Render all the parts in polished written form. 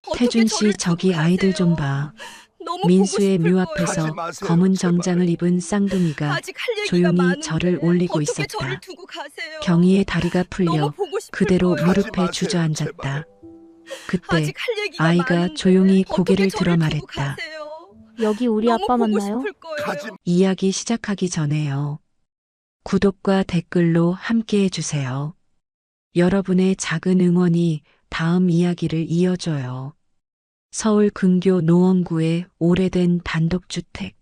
어떻게 태준 씨, 저를 두고 저기 아이들 좀 가세요? 봐. 너무 보고 민수의 싶을 묘 거예요. 가지 앞에서 마세요, 검은 정장을 제발. 입은 쌍둥이가 아직 할 얘기가 조용히 절을 많은데 올리고 어떻게 저를 있었다. 두고 가세요? 경희의 다리가 너무 풀려 보고 싶을 그대로 거예요. 가지 무릎에 마세요, 제발. 주저앉았다. 그때 아직 할 얘기가 아이가 많은데 조용히 어떻게 고개를 들어 저를 두고 말했다. 가세요? 여기 우리 너무 아빠 보고 맞나요? 싶을 거예요. 가지 이야기 시작하기 전에요. 구독과 댓글로 함께 해주세요. 여러분의 작은 응원이 다음 이야기를 이어줘요. 서울 근교 노원구의 오래된 단독주택.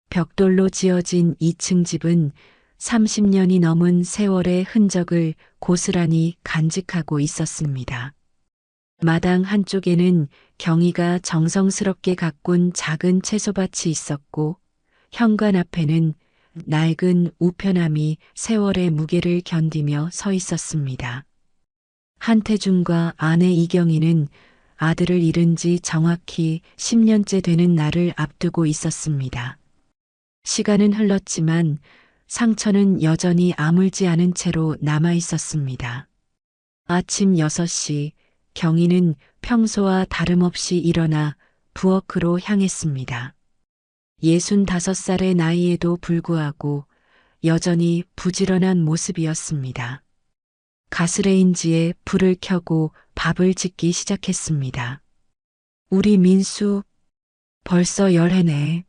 벽돌로 지어진 2층 집은 30년이 넘은 세월의 흔적을 고스란히 간직하고 있었습니다. 마당 한쪽에는 경희가 정성스럽게 가꾼 작은 채소밭이 있었고, 현관 앞에는 낡은 우편함이 세월의 무게를 견디며 서 있었습니다. 한태준과 아내 이경희는 아들을 잃은 지 정확히 10년째 되는 날을 앞두고 있었습니다. 시간은 흘렀지만 상처는 여전히 아물지 않은 채로 남아 있었습니다. 아침 6시 경희는 평소와 다름없이 일어나 부엌으로 향했습니다. 65살의 나이에도 불구하고 여전히 부지런한 모습이었습니다. 가스레인지에 불을 켜고 밥을 짓기 시작했습니다. 우리 민수 벌써 열해네.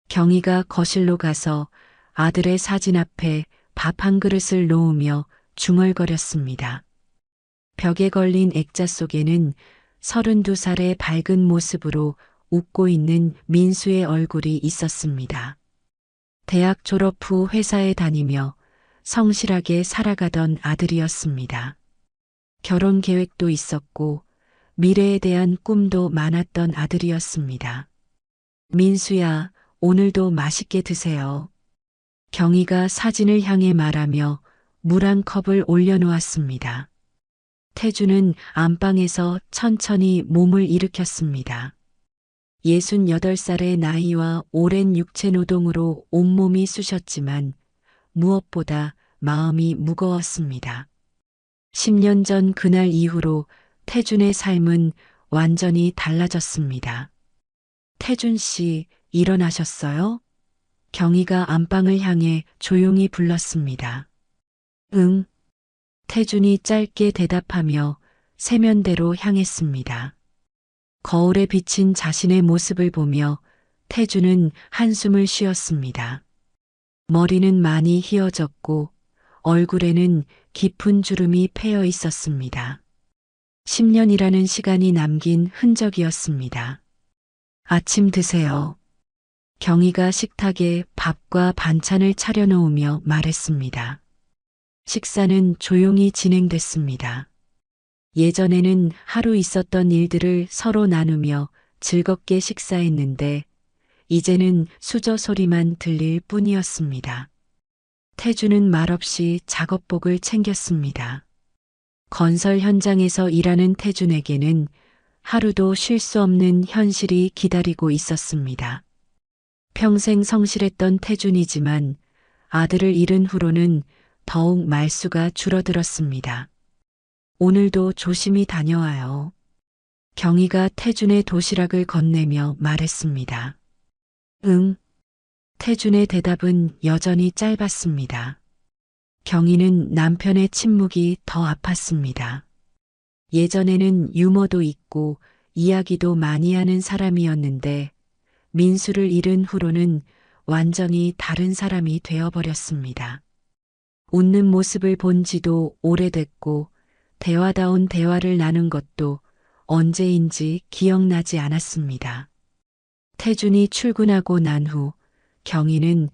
경희가 거실로 가서 아들의 사진 앞에 밥 한 그릇을 놓으며 중얼거렸습니다. 벽에 걸린 액자 속에는 32살의 밝은 모습으로 웃고 있는 민수의 얼굴이 있었습니다. 대학 졸업 후 회사에 다니며 성실하게 살아가던 아들이었습니다. 결혼 계획도 있었고 미래에 대한 꿈도 많았던 아들이었습니다. 민수야, 오늘도 맛있게 드세요. 경희가 사진을 향해 말하며 물 한 컵을 올려놓았습니다. 태주는 안방에서 천천히 몸을 일으켰습니다. 68살의 나이와 오랜 육체 노동으로 온몸이 쑤셨지만 무엇보다 마음이 무거웠습니다. 10년 전 그날 이후로 태준의 삶은 완전히 달라졌습니다. 태준 씨, 일어나셨어요? 경희가 안방을 향해 조용히 불렀습니다. 응. 태준이 짧게 대답하며 세면대로 향했습니다. 거울에 비친 자신의 모습을 보며 태준은 한숨을 쉬었습니다. 머리는 많이 휘어졌고 얼굴에는 깊은 주름이 패여 있었습니다. 10년이라는 시간이 남긴 흔적이었습니다. 아침 드세요. 경희가 식탁에 밥과 반찬을 차려놓으며 말했습니다. 식사는 조용히 진행됐습니다. 예전에는 하루 있었던 일들을 서로 나누며 즐겁게 식사했는데 이제는 수저 소리만 들릴 뿐이었습니다. 태주는 말없이 작업복을 챙겼습니다. 건설 현장에서 일하는 태준에게는 하루도 쉴 수 없는 현실이 기다리고 있었습니다. 평생 성실했던 태준이지만 아들을 잃은 후로는 더욱 말수가 줄어들었습니다. 오늘도 조심히 다녀와요. 경희가 태준의 도시락을 건네며 말했습니다. 응. 태준의 대답은 여전히 짧았습니다. 경희는 남편의 침묵이 더 아팠습니다. 예전에는 유머도 있고 이야기도 많이 하는 사람이었는데 민수를 잃은 후로는 완전히 다른 사람이 되어버렸습니다. 웃는 모습을 본 지도 오래됐고 대화다운 대화를 나눈 것도 언제인지 기억나지 않았습니다. 태준이 출근하고 난 후 경희는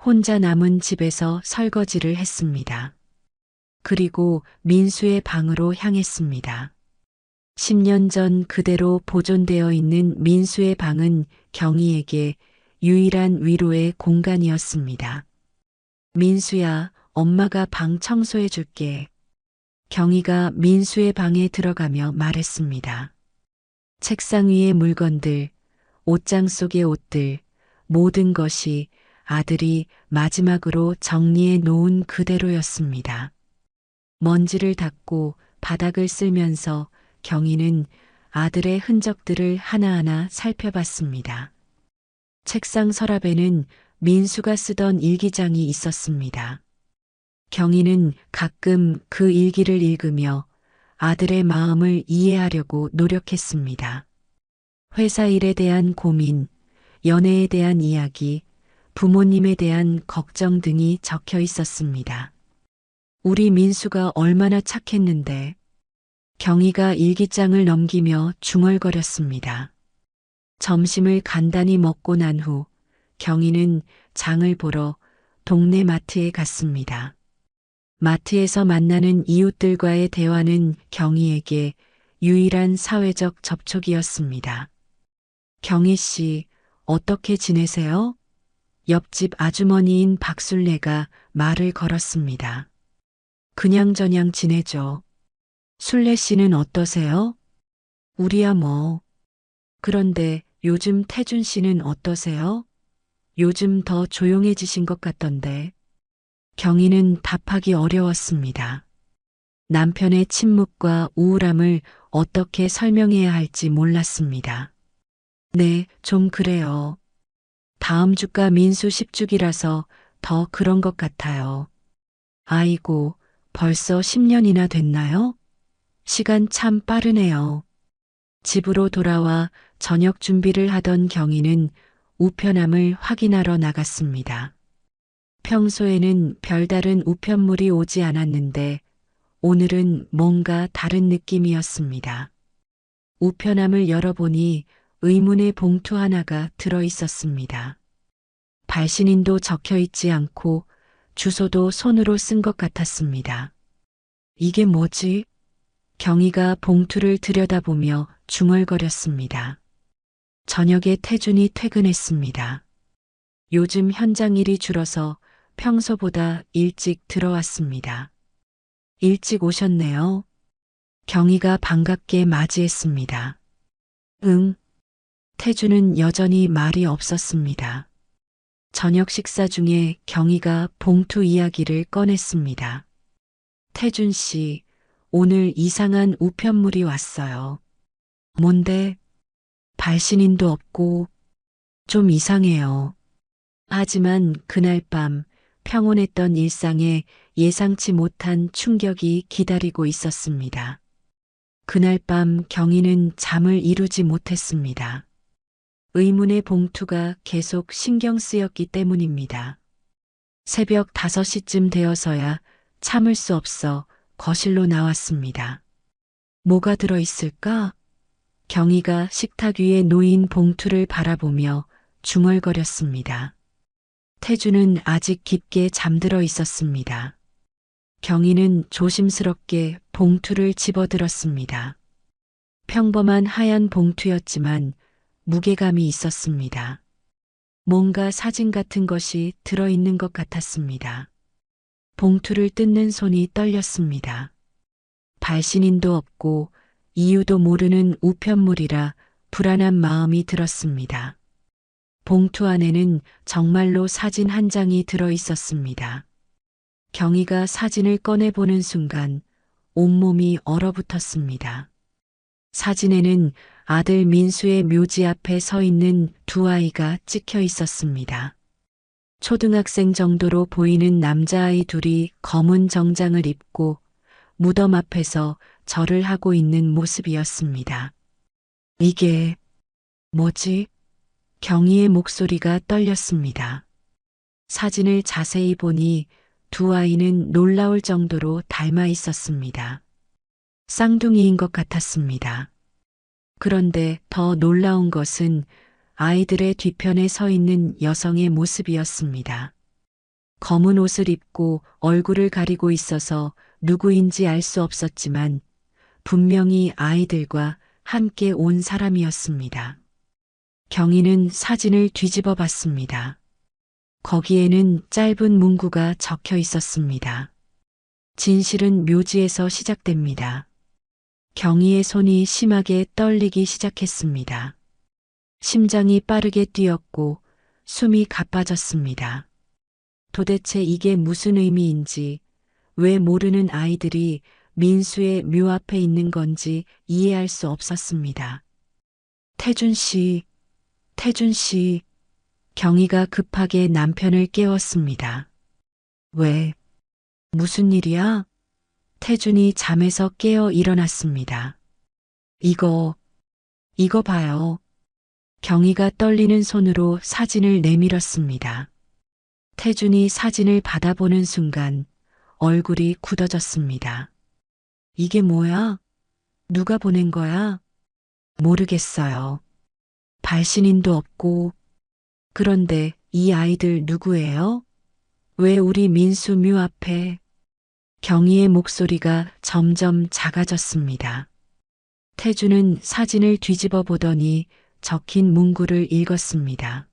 혼자 남은 집에서 설거지를 했습니다. 그리고 민수의 방으로 향했습니다. 10년 전 그대로 보존되어 있는 민수의 방은 경희에게 유일한 위로의 공간이었습니다. 민수야, 엄마가 방 청소해 줄게. 경희가 민수의 방에 들어가며 말했습니다. 책상 위의 물건들, 옷장 속의 옷들, 모든 것이 아들이 마지막으로 정리해 놓은 그대로였습니다. 먼지를 닦고 바닥을 쓸면서 경희는 아들의 흔적들을 하나하나 살펴봤습니다. 책상 서랍에는 민수가 쓰던 일기장이 있었습니다. 경희는 가끔 그 일기를 읽으며 아들의 마음을 이해하려고 노력했습니다. 회사 일에 대한 고민, 연애에 대한 이야기, 부모님에 대한 걱정 등이 적혀 있었습니다. 우리 민수가 얼마나 착했는데. 경희가 일기장을 넘기며 중얼거렸습니다. 점심을 간단히 먹고 난 후 경희는 장을 보러 동네 마트에 갔습니다. 마트에서 만나는 이웃들과의 대화는 경희에게 유일한 사회적 접촉이었습니다. 경희 씨, 어떻게 지내세요? 옆집 아주머니인 박술래가 말을 걸었습니다. 그냥저냥 지내죠. 술래 씨는 어떠세요? 우리야 뭐. 그런데 요즘 태준 씨는 어떠세요? 요즘 더 조용해지신 것 같던데. 경희는 답하기 어려웠습니다. 남편의 침묵과 우울함을 어떻게 설명해야 할지 몰랐습니다. 네, 좀 그래요. 다음 주가 민수 10주기라서 더 그런 것 같아요. 아이고, 벌써 10년이나 됐나요? 시간 참 빠르네요. 집으로 돌아와 저녁 준비를 하던 경희는 우편함을 확인하러 나갔습니다. 평소에는 별다른 우편물이 오지 않았는데 오늘은 뭔가 다른 느낌이었습니다. 우편함을 열어보니 의문의 봉투 하나가 들어 있었습니다. 발신인도 적혀 있지 않고 주소도 손으로 쓴 것 같았습니다. 이게 뭐지? 경희가 봉투를 들여다보며 중얼거렸습니다. 저녁에 태준이 퇴근했습니다. 요즘 현장 일이 줄어서 평소보다 일찍 들어왔습니다. 일찍 오셨네요. 경희가 반갑게 맞이했습니다. 응. 태준은 여전히 말이 없었습니다. 저녁 식사 중에 경희가 봉투 이야기를 꺼냈습니다. 태준 씨, 오늘 이상한 우편물이 왔어요. 뭔데? 발신인도 없고 좀 이상해요. 하지만 그날 밤 평온했던 일상에 예상치 못한 충격이 기다리고 있었습니다. 그날 밤 경희는 잠을 이루지 못했습니다. 의문의 봉투가 계속 신경 쓰였기 때문입니다. 새벽 5시쯤 되어서야 참을 수 없어 거실로 나왔습니다. 뭐가 들어있을까? 경희가 식탁 위에 놓인 봉투를 바라보며 중얼거렸습니다. 태주는 아직 깊게 잠들어 있었습니다. 경희는 조심스럽게 봉투를 집어들었습니다. 평범한 하얀 봉투였지만 무게감이 있었습니다. 뭔가 사진 같은 것이 들어있는 것 같았습니다. 봉투를 뜯는 손이 떨렸습니다. 발신인도 없고 이유도 모르는 우편물이라 불안한 마음이 들었습니다. 봉투 안에는 정말로 사진 한 장이 들어 있었습니다. 경희가 사진을 꺼내보는 순간 온몸이 얼어붙었습니다. 사진에는 아들 민수의 묘지 앞에 서 있는 두 아이가 찍혀 있었습니다. 초등학생 정도로 보이는 남자아이 둘이 검은 정장을 입고 무덤 앞에서 절을 하고 있는 모습이었습니다. 이게 뭐지? 경희의 목소리가 떨렸습니다. 사진을 자세히 보니 두 아이는 놀라울 정도로 닮아 있었습니다. 쌍둥이인 것 같았습니다. 그런데 더 놀라운 것은 아이들의 뒤편에 서 있는 여성의 모습이었습니다. 검은 옷을 입고 얼굴을 가리고 있어서 누구인지 알 수 없었지만 분명히 아이들과 함께 온 사람이었습니다. 경희는 사진을 뒤집어 봤습니다. 거기에는 짧은 문구가 적혀 있었습니다. 진실은 묘지에서 시작됩니다. 경희의 손이 심하게 떨리기 시작했습니다. 심장이 빠르게 뛰었고 숨이 가빠졌습니다. 도대체 이게 무슨 의미인지, 왜 모르는 아이들이 민수의 묘 앞에 있는 건지 이해할 수 없었습니다. 태준 씨, 태준 씨. 경희가 급하게 남편을 깨웠습니다. 왜? 무슨 일이야? 태준이 잠에서 깨어 일어났습니다. 이거 봐요. 경희가 떨리는 손으로 사진을 내밀었습니다. 태준이 사진을 받아보는 순간 얼굴이 굳어졌습니다. 이게 뭐야? 누가 보낸 거야? 모르겠어요. 발신인도 없고. 그런데 이 아이들 누구예요? 왜 우리 민수 묘 앞에? 경희의 목소리가 점점 작아졌습니다. 태주는 사진을 뒤집어 보더니 적힌 문구를 읽었습니다.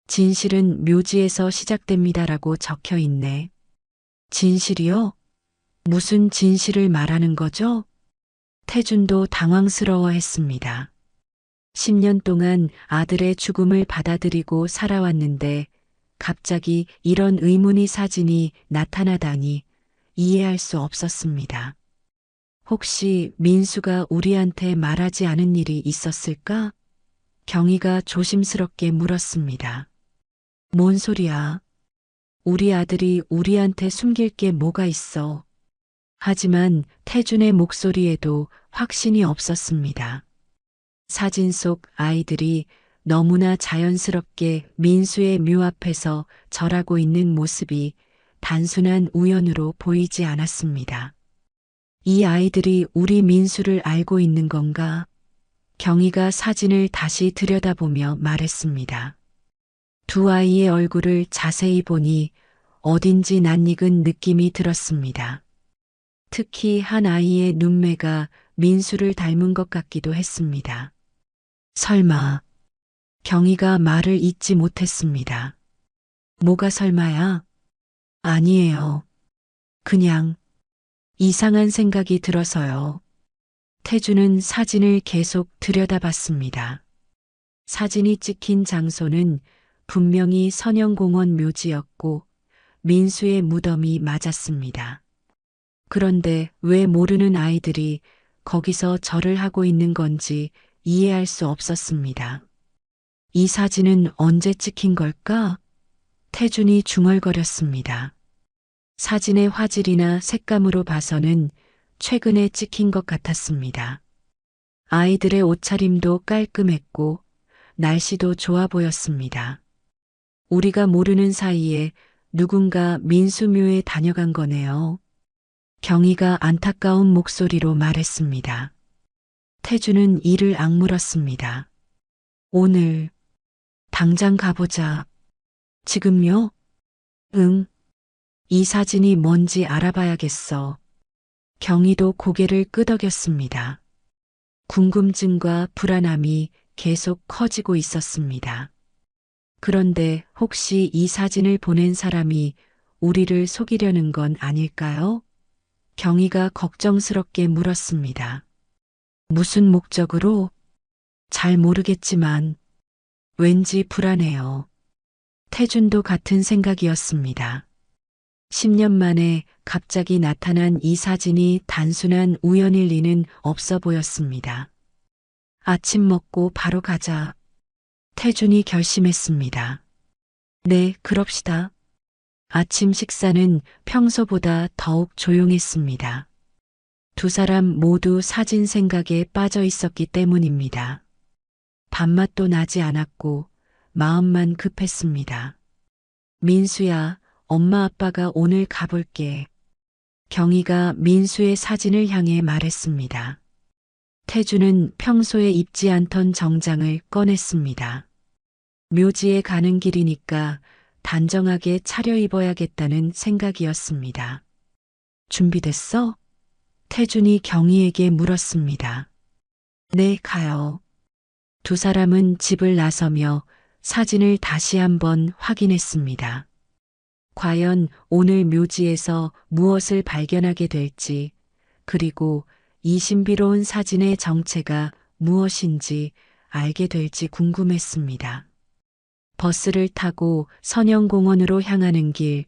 진실은 묘지에서 시작됩니다라고 적혀 있네. 진실이요? 무슨 진실을 말하는 거죠? 태준도 당황스러워했습니다. 10년 동안 아들의 죽음을 받아들이고 살아왔는데 갑자기 이런 의문의 사진이 나타나다니 이해할 수 없었습니다. 혹시 민수가 우리한테 말하지 않은 일이 있었을까? 경희가 조심스럽게 물었습니다. 뭔 소리야? 우리 아들이 우리한테 숨길 게 뭐가 있어? 하지만 태준의 목소리에도 확신이 없었습니다. 사진 속 아이들이 너무나 자연스럽게 민수의 묘 앞에서 절하고 있는 모습이 단순한 우연으로 보이지 않았습니다. 이 아이들이 우리 민수를 알고 있는 건가? 경희가 사진을 다시 들여다보며 말했습니다. 두 아이의 얼굴을 자세히 보니 어딘지 낯익은 느낌이 들었습니다. 특히 한 아이의 눈매가 민수를 닮은 것 같기도 했습니다. 설마. 경희가 말을 잇지 못했습니다. 뭐가 설마야? 아니에요. 그냥 이상한 생각이 들어서요. 태주는 사진을 계속 들여다봤습니다. 사진이 찍힌 장소는 분명히 선영공원 묘지였고 민수의 무덤이 맞았습니다. 그런데 왜 모르는 아이들이 거기서 절을 하고 있는 건지 이해할 수 없었습니다. 이 사진은 언제 찍힌 걸까? 태준이 중얼거렸습니다. 사진의 화질이나 색감으로 봐서는 최근에 찍힌 것 같았습니다. 아이들의 옷차림도 깔끔했고 날씨도 좋아 보였습니다. 우리가 모르는 사이에 누군가 민수묘에 다녀간 거네요. 경희가 안타까운 목소리로 말했습니다. 태주는 이를 악물었습니다. 오늘 당장 가보자. 지금요? 응. 이 사진이 뭔지 알아봐야겠어. 경희도 고개를 끄덕였습니다. 궁금증과 불안함이 계속 커지고 있었습니다. 그런데 혹시 이 사진을 보낸 사람이 우리를 속이려는 건 아닐까요? 경희가 걱정스럽게 물었습니다. 무슨 목적으로? 잘 모르겠지만 왠지 불안해요. 태준도 같은 생각이었습니다. 10년 만에 갑자기 나타난 이 사진이 단순한 우연일 리는 없어 보였습니다. 아침 먹고 바로 가자. 태준이 결심했습니다. 네, 그럽시다. 아침 식사는 평소보다 더욱 조용했습니다. 두 사람 모두 사진 생각에 빠져 있었기 때문입니다. 밥맛도 나지 않았고 마음만 급했습니다. 민수야, 엄마 아빠가 오늘 가볼게. 경희가 민수의 사진을 향해 말했습니다. 태주는 평소에 입지 않던 정장을 꺼냈습니다. 묘지에 가는 길이니까 단정하게 차려입어야겠다는 생각이었습니다. 준비됐어? 태준이 경희에게 물었습니다. 네, 가요. 두 사람은 집을 나서며 사진을 다시 한번 확인했습니다. 과연 오늘 묘지에서 무엇을 발견하게 될지, 그리고 이 신비로운 사진의 정체가 무엇인지 알게 될지 궁금했습니다. 버스를 타고 선영공원으로 향하는 길,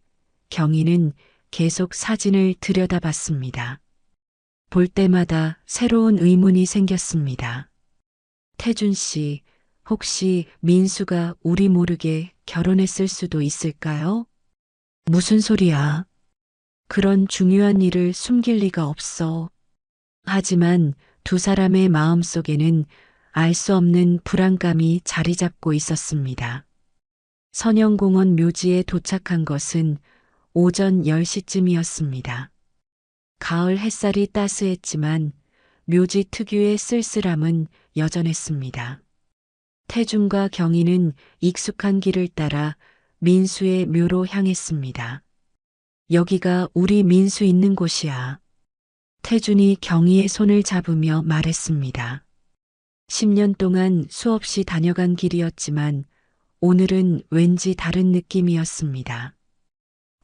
경희는 계속 사진을 들여다봤습니다. 볼 때마다 새로운 의문이 생겼습니다. 태준 씨, 혹시 민수가 우리 모르게 결혼했을 수도 있을까요? 무슨 소리야? 그런 중요한 일을 숨길 리가 없어. 하지만 두 사람의 마음속에는 알 수 없는 불안감이 자리 잡고 있었습니다. 선영공원 묘지에 도착한 것은 오전 10시쯤이었습니다. 가을 햇살이 따스했지만 묘지 특유의 쓸쓸함은 여전했습니다. 태준과 경희는 익숙한 길을 따라 민수의 묘로 향했습니다. 여기가 우리 민수 있는 곳이야. 태준이 경희의 손을 잡으며 말했습니다. 10년 동안 수없이 다녀간 길이었지만 오늘은 왠지 다른 느낌이었습니다.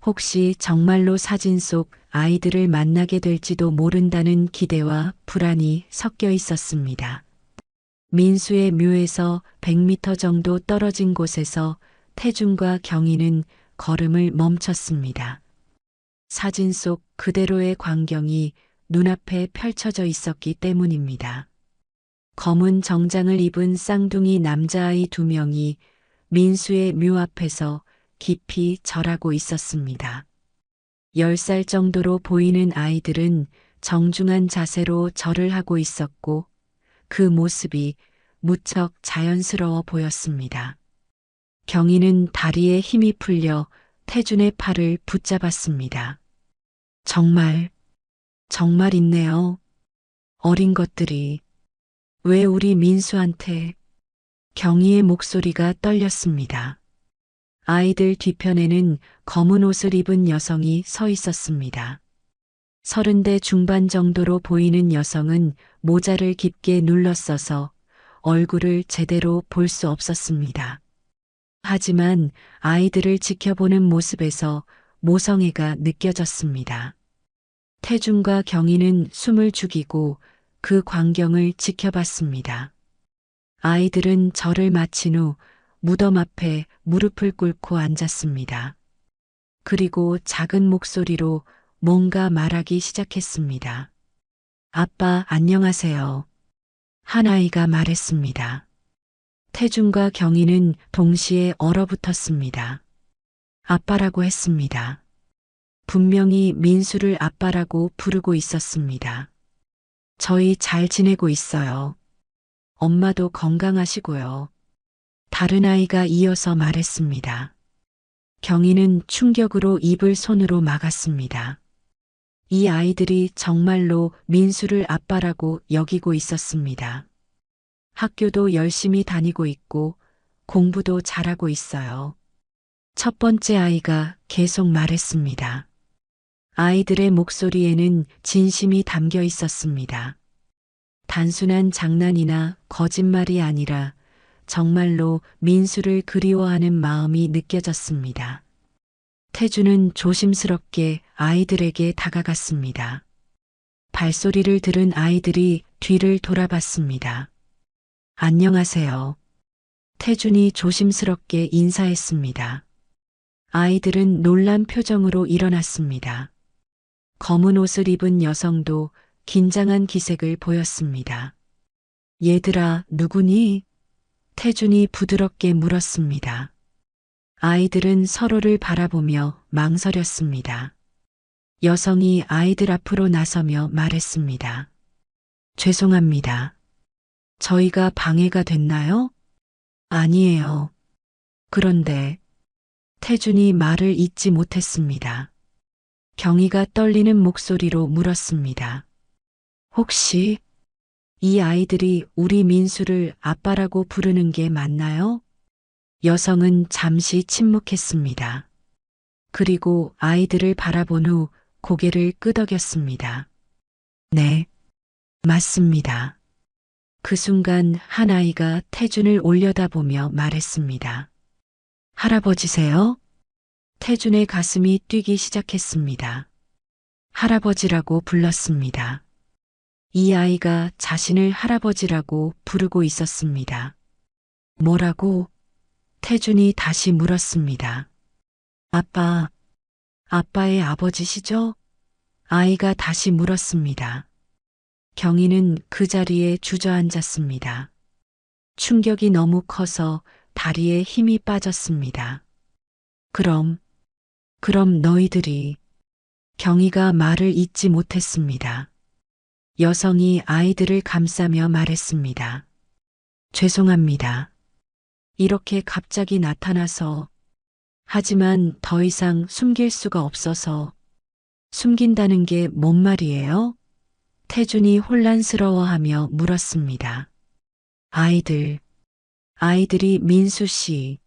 혹시 정말로 사진 속 아이들을 만나게 될지도 모른다는 기대와 불안이 섞여 있었습니다. 민수의 묘에서 100m 정도 떨어진 곳에서 태준과 경희는 걸음을 멈췄습니다. 사진 속 그대로의 광경이 눈앞에 펼쳐져 있었기 때문입니다. 검은 정장을 입은 쌍둥이 남자아이 2명이 민수의 묘 앞에서 깊이 절하고 있었습니다. 10살 정도로 보이는 아이들은 정중한 자세로 절을 하고 있었고 그 모습이 무척 자연스러워 보였습니다. 경희는 다리에 힘이 풀려 태준의 팔을 붙잡았습니다. 정말 있네요. 어린 것들이. 왜 우리 민수한테? 경희의 목소리가 떨렸습니다. 아이들 뒤편에는 검은 옷을 입은 여성이 서 있었습니다. 30대 중반 정도로 보이는 여성은 모자를 깊게 눌렀어서 얼굴을 제대로 볼 수 없었습니다. 하지만 아이들을 지켜보는 모습에서 모성애가 느껴졌습니다. 태준과 경희는 숨을 죽이고 그 광경을 지켜봤습니다. 아이들은 절을 마친 후 무덤 앞에 무릎을 꿇고 앉았습니다. 그리고 작은 목소리로 뭔가 말하기 시작했습니다. 아빠, 안녕하세요. 한 아이가 말했습니다. 태준과 경희는 동시에 얼어붙었습니다. 아빠라고 했습니다. 분명히 민수를 아빠라고 부르고 있었습니다. 저희 잘 지내고 있어요. 엄마도 건강하시고요. 다른 아이가 이어서 말했습니다. 경희는 충격으로 입을 손으로 막았습니다. 이 아이들이 정말로 민수를 아빠라고 여기고 있었습니다. 학교도 열심히 다니고 있고 공부도 잘하고 있어요. 첫 번째 아이가 계속 말했습니다. 아이들의 목소리에는 진심이 담겨 있었습니다. 단순한 장난이나 거짓말이 아니라 정말로 민수를 그리워하는 마음이 느껴졌습니다. 태준은 조심스럽게 아이들에게 다가갔습니다. 발소리를 들은 아이들이 뒤를 돌아봤습니다. 안녕하세요. 태준이 조심스럽게 인사했습니다. 아이들은 놀란 표정으로 일어났습니다. 검은 옷을 입은 여성도 긴장한 기색을 보였습니다. 얘들아, 누구니? 태준이 부드럽게 물었습니다. 아이들은 서로를 바라보며 망설였습니다. 여성이 아이들 앞으로 나서며 말했습니다. 죄송합니다. 저희가 방해가 됐나요? 아니에요. 그런데 태준이 말을 잇지 못했습니다. 경희가 떨리는 목소리로 물었습니다. 혹시 이 아이들이 우리 민수를 아빠라고 부르는 게 맞나요? 여성은 잠시 침묵했습니다. 그리고 아이들을 바라본 후 고개를 끄덕였습니다. 네, 맞습니다. 그 순간 한 아이가 태준을 올려다보며 말했습니다. 할아버지세요? 태준의 가슴이 뛰기 시작했습니다. 할아버지라고 불렀습니다. 이 아이가 자신을 할아버지라고 부르고 있었습니다. 뭐라고? 태준이 다시 물었습니다. 아빠, 아빠의 아버지시죠? 아이가 다시 물었습니다. 경희는 그 자리에 주저앉았습니다. 충격이 너무 커서 다리에 힘이 빠졌습니다. 그럼 너희들이. 경희가 말을 잇지 못했습니다. 여성이 아이들을 감싸며 말했습니다. 죄송합니다. 이렇게 갑자기 나타나서. 하지만 더 이상 숨길 수가 없어서. 숨긴다는 게 뭔 말이에요? 태준이 혼란스러워하며 물었습니다. 아이들이 민수 씨.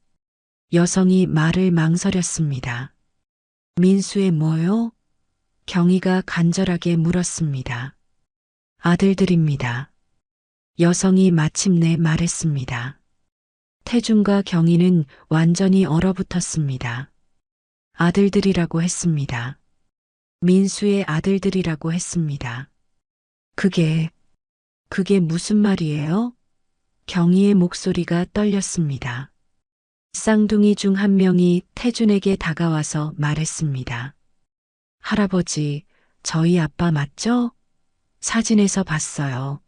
여성이 말을 망설였습니다. 민수의 뭐요? 경희가 간절하게 물었습니다. 아들들입니다. 여성이 마침내 말했습니다. 태준과 경희는 완전히 얼어붙었습니다. 아들들이라고 했습니다. 민수의 아들들이라고 했습니다. 그게 무슨 말이에요? 경희의 목소리가 떨렸습니다. 쌍둥이 중 한 명이 태준에게 다가와서 말했습니다. 할아버지, 저희 아빠 맞죠? 사진에서 봤어요.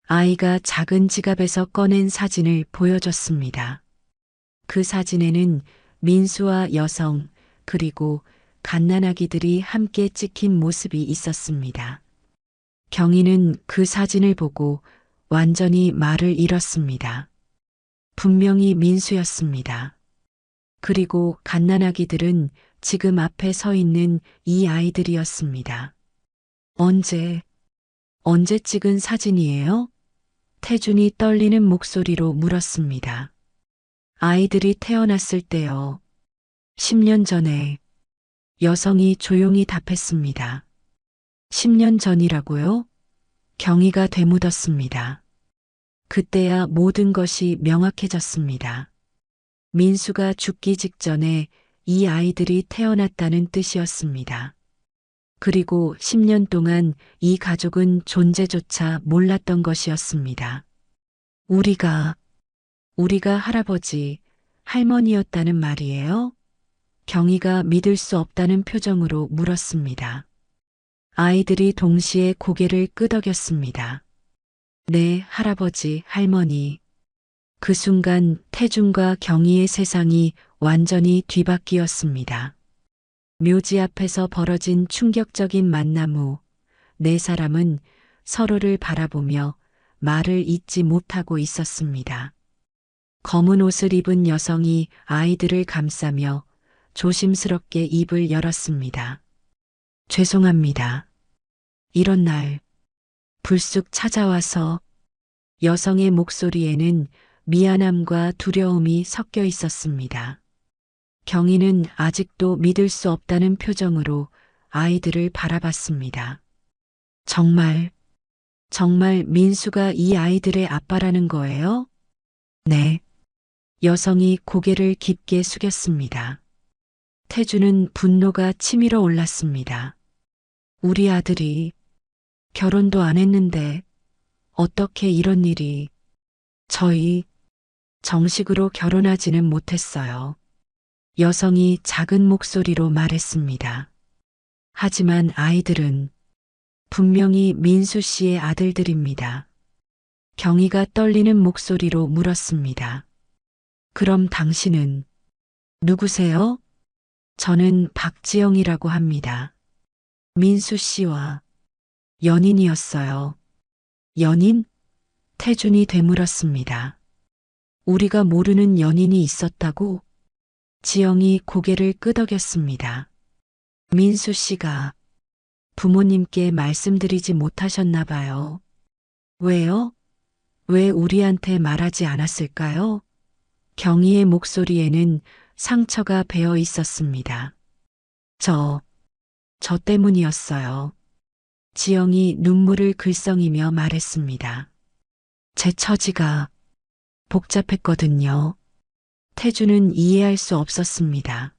아이가 작은 지갑에서 꺼낸 사진을 보여줬습니다. 그 사진에는 민수와 여성, 그리고 갓난아기들이 함께 찍힌 모습이 있었습니다. 경희는 그 사진을 보고 완전히 말을 잃었습니다. 분명히 민수였습니다. 그리고 갓난아기들은 지금 앞에 서 있는 이 아이들이었습니다. 언제 찍은 사진이에요? 태준이 떨리는 목소리로 물었습니다. 아이들이 태어났을 때요. 10년 전에. 여성이 조용히 답했습니다. 10년 전이라고요? 경희가 되묻었습니다. 그때야 모든 것이 명확해졌습니다. 민수가 죽기 직전에 이 아이들이 태어났다는 뜻이었습니다. 그리고 10년 동안 이 가족은 존재조차 몰랐던 것이었습니다. 우리가 할아버지, 할머니였다는 말이에요? 경희가 믿을 수 없다는 표정으로 물었습니다. 아이들이 동시에 고개를 끄덕였습니다. 네, 할아버지, 할머니. 그 순간 태준과 경희의 세상이 완전히 뒤바뀌었습니다. 묘지 앞에서 벌어진 충격적인 만남 후 네 사람은 서로를 바라보며 말을 잇지 못하고 있었습니다. 검은 옷을 입은 여성이 아이들을 감싸며 조심스럽게 입을 열었습니다. 죄송합니다. 이런 날 불쑥 찾아와서. 여성의 목소리에는 미안함과 두려움이 섞여 있었습니다. 경희는 아직도 믿을 수 없다는 표정으로 아이들을 바라봤습니다. 정말 민수가 이 아이들의 아빠라는 거예요? 네. 여성이 고개를 깊게 숙였습니다. 태준은 분노가 치밀어 올랐습니다. 우리 아들이 결혼도 안 했는데 어떻게 이런 일이. 저희 정식으로 결혼하지는 못했어요. 여성이 작은 목소리로 말했습니다. 하지만 아이들은 분명히 민수 씨의 아들들입니다. 경희가 떨리는 목소리로 물었습니다. 그럼 당신은 누구세요? 저는 박지영이라고 합니다. 민수 씨와 연인이었어요. 연인? 태준이 되물었습니다. 우리가 모르는 연인이 있었다고? 지영이 고개를 끄덕였습니다. 민수 씨가 부모님께 말씀드리지 못하셨나 봐요. 왜요? 왜 우리한테 말하지 않았을까요? 경희의 목소리에는 상처가 배어 있었습니다. 저 때문이었어요. 지영이 눈물을 글썽이며 말했습니다. 제 처지가 복잡했거든요. 태준은 이해할 수 없었습니다.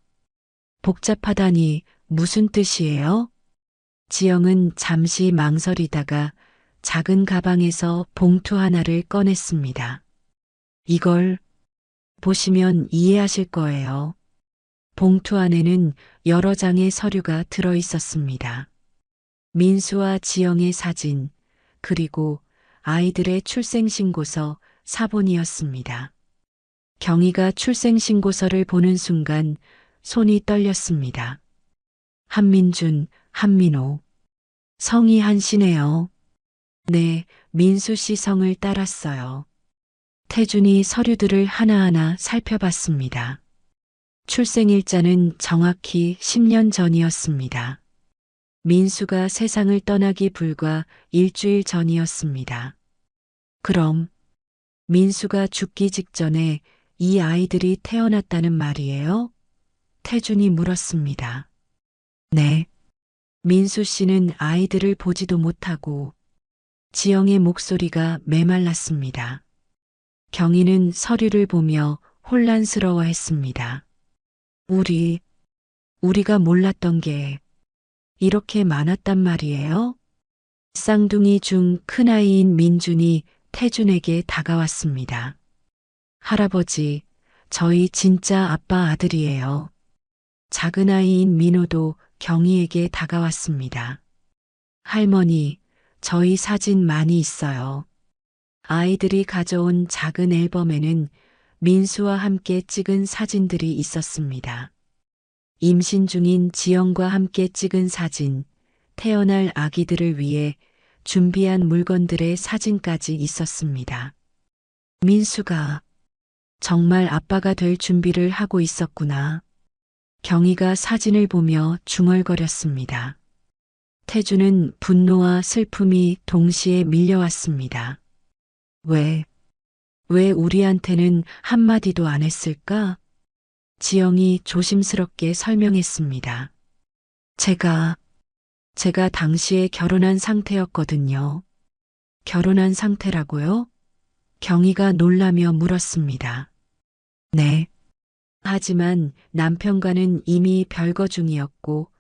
복잡하다니 무슨 뜻이에요? 지영은 잠시 망설이다가 작은 가방에서 봉투 하나를 꺼냈습니다. 이걸 보시면 이해하실 거예요. 봉투 안에는 여러 장의 서류가 들어 있었습니다. 민수와 지영의 사진, 그리고 아이들의 출생신고서, 사본이었습니다. 경희가 출생신고서를 보는 순간 손이 떨렸습니다. 한민준, 한민호. 성이 한씨네요. 네, 민수 씨 성을 따랐어요. 태준이 서류들을 하나하나 살펴봤습니다. 출생일자는 정확히 10년 전이었습니다. 민수가 세상을 떠나기 불과 일주일 전이었습니다. 그럼 민수가 죽기 직전에 이 아이들이 태어났다는 말이에요? 태준이 물었습니다. 네. 민수 씨는 아이들을 보지도 못하고 지영의 목소리가 메말랐습니다. 경희는 서류를 보며 혼란스러워했습니다. 우리가 몰랐던 게 이렇게 많았단 말이에요? 쌍둥이 중 큰아이인 민준이 태준에게 다가왔습니다. 할아버지, 저희 진짜 아빠 아들이에요. 작은아이인 민호도 경희에게 다가왔습니다. 할머니, 저희 사진 많이 있어요. 아이들이 가져온 작은 앨범에는 민수와 함께 찍은 사진들이 있었습니다. 임신 중인 지영과 함께 찍은 사진, 태어날 아기들을 위해 준비한 물건들의 사진까지 있었습니다. 민수가 정말 아빠가 될 준비를 하고 있었구나. 경희가 사진을 보며 중얼거렸습니다. 태주는 분노와 슬픔이 동시에 밀려왔습니다. 왜 우리한테는 한마디도 안 했을까? 지영이 조심스럽게 설명했습니다. 제가 당시에 결혼한 상태였거든요. 결혼한 상태라고요? 경희가 놀라며 물었습니다. 네. 하지만 남편과는 이미 별거 중이었고